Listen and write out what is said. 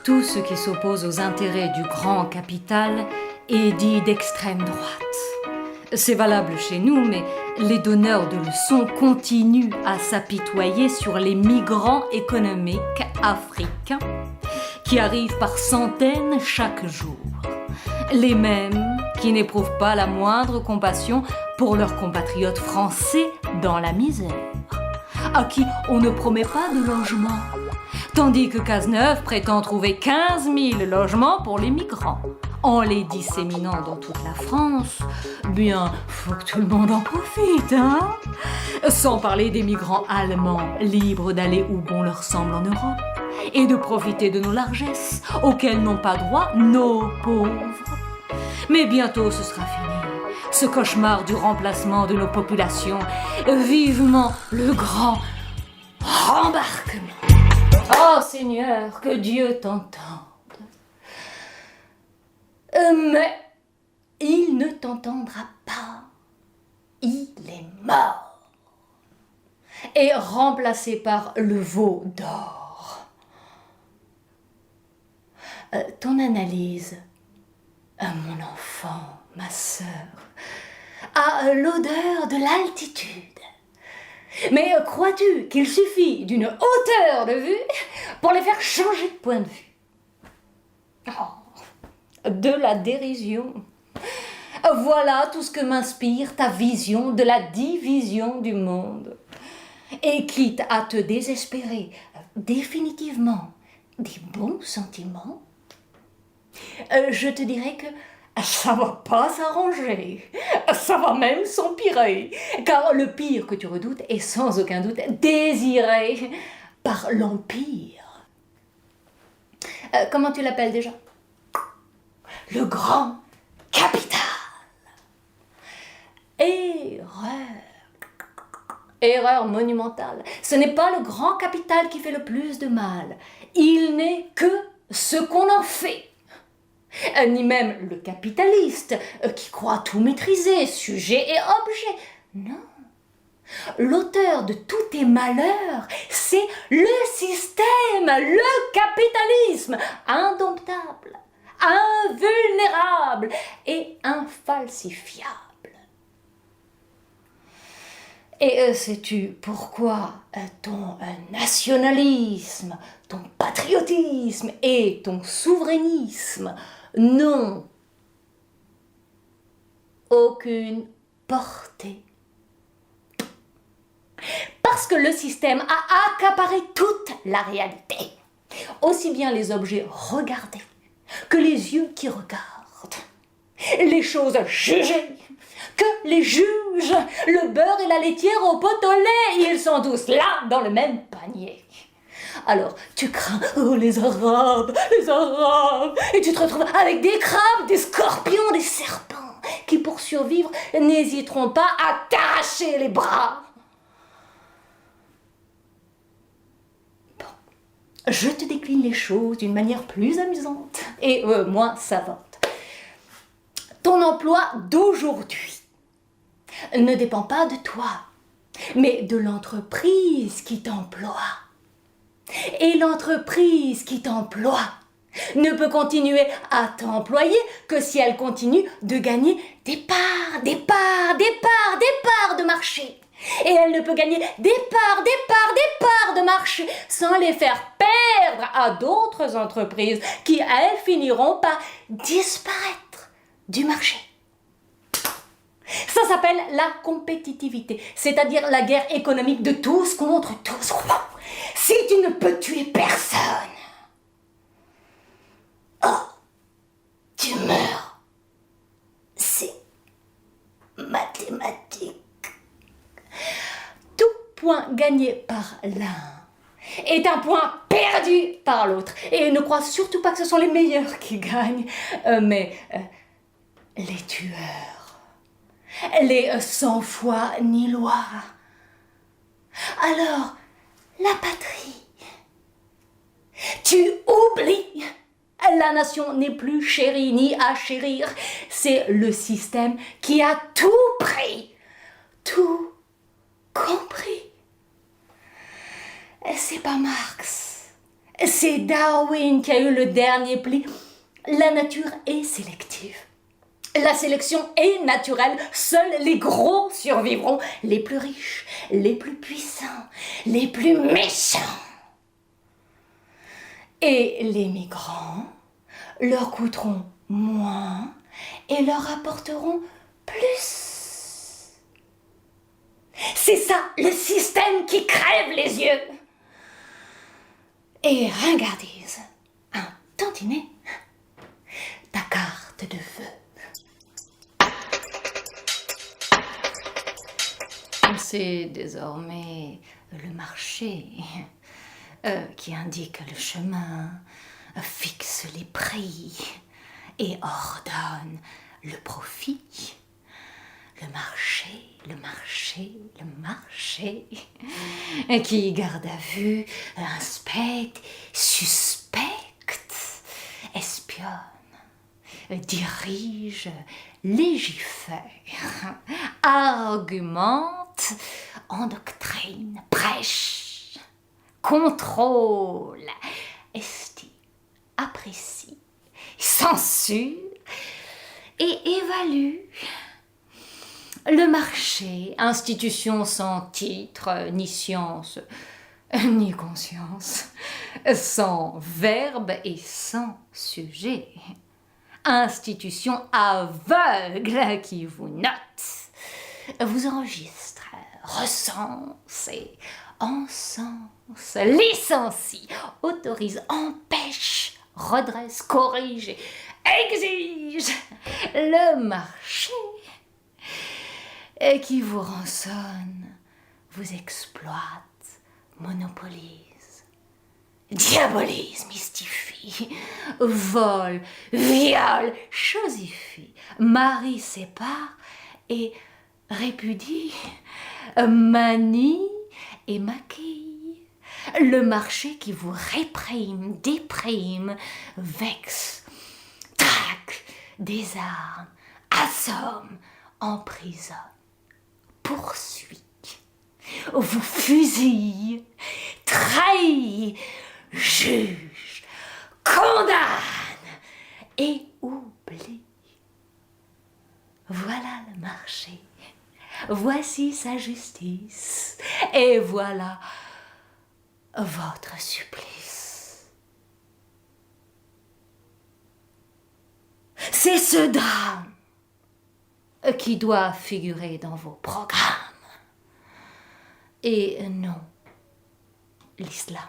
Tout ce qui s'oppose aux intérêts du grand capital est dit d'extrême droite. C'est valable chez nous, mais les donneurs de leçons continuent à s'apitoyer sur les migrants économiques africains qui arrivent par centaines chaque jour. Les mêmes qui n'éprouvent pas la moindre compassion pour leurs compatriotes français dans la misère, à qui on ne promet pas de logement, tandis que Cazeneuve prétend trouver 15 000 logements pour les migrants. En les disséminant dans toute la France, bien, faut que tout le monde en profite, hein? Sans parler des migrants allemands, libres d'aller où bon leur semble en Europe, et de profiter de nos largesses, auxquelles n'ont pas droit nos pauvres. Mais bientôt ce sera fini, ce cauchemar du remplacement de nos populations. Vivement le grand rembarquement. Oh Seigneur, que Dieu t'entende. Mais il ne t'entendra pas. Il est mort. Et remplacé par le veau d'or. Ton analyse, mon enfant, ma sœur, a l'odeur de l'altitude. Mais crois-tu qu'il suffit d'une hauteur de vue pour les faire changer de point de vue? De la dérision. Voilà tout ce que m'inspire ta vision de la division du monde. Et quitte à te désespérer définitivement des bons sentiments, je te dirais que ça va pas s'arranger, ça va même s'empirer, car le pire que tu redoutes est sans aucun doute désiré par l'Empire. Comment tu l'appelles déjà? Le grand capital. Erreur monumentale. Ce n'est pas le grand capital qui fait le plus de mal. Il n'est que ce qu'on en fait. Ni même le capitaliste qui croit tout maîtriser, sujet et objet. Non. L'auteur de tous tes malheurs, c'est le système, le capitalisme, indomptable, invulnérable et infalsifiable. Et sais-tu pourquoi ton nationalisme, ton patriotisme et ton souverainisme n'ont aucune portée? Parce que le système a accaparé toute la réalité, aussi bien les objets regardés que les yeux qui regardent, les choses jugées que les juges, le beurre et la laitière au pot au lait, ils sont tous là dans le même panier. Alors tu crains, oh les Arabes, et tu te retrouves avec des crabes, des scorpions, des serpents, qui pour survivre n'hésiteront pas à t'arracher les bras. Bon, je te décline les choses d'une manière plus amusante et moins savante. Ton emploi d'aujourd'hui ne dépend pas de toi, mais de l'entreprise qui t'emploie. Et l'entreprise qui t'emploie ne peut continuer à t'employer que si elle continue de gagner des parts de marché. Et elle ne peut gagner des parts de marché sans les faire perdre à d'autres entreprises qui, elles, finiront par disparaître du marché. Ça s'appelle la compétitivité, c'est-à-dire la guerre économique de tous contre tous. Si tu ne peux tuer personne, tu meurs. C'est mathématique. Tout point gagné par l'un est un point perdu par l'autre. Et ne crois surtout pas que ce sont les meilleurs qui gagnent, mais les tueurs, les sans foi ni loi. Alors, la patrie, tu oublies. La nation n'est plus chérie ni à chérir. C'est le système qui a tout pris, tout compris. C'est pas Marx, C'est Darwin qui a eu le dernier pli. La nature est sélective. La sélection est naturelle. Seuls les gros survivront. Les plus riches, les plus puissants, les plus méchants. Et les migrants leur coûteront moins et leur apporteront plus. C'est ça, le système qui crève les yeux. Et ringardise, un tantinet, ta carte de vœux. C'est désormais le marché qui indique le chemin, fixe les prix et ordonne le profit. Le marché, qui garde à vue, inspecte, suspecte, espionne, dirige, légifère, argumente, endoctrine, prêche, contrôle, estime, apprécie, censure et évalue. Le marché, institution sans titre, ni science, ni conscience, sans verbe et sans sujet. Institution aveugle qui vous note, vous enregistre, recense et encense, licencie, autorise, empêche, redresse, corrige, exige. Le marché et qui vous rançonne, vous exploite, monopolise, diabolise, mystifie, vole, viole, chosifie, marie, sépare et répudie, manie et maquille. Le marché qui vous réprime, déprime, vexe, traque, désarme, assomme, emprisonne, poursuit, vous fusille, trahit, juge, condamne et oublie. Voilà le marché, voici sa justice, et voilà votre supplice. C'est ce drame qui doit figurer dans vos programmes. Et non, l'islam.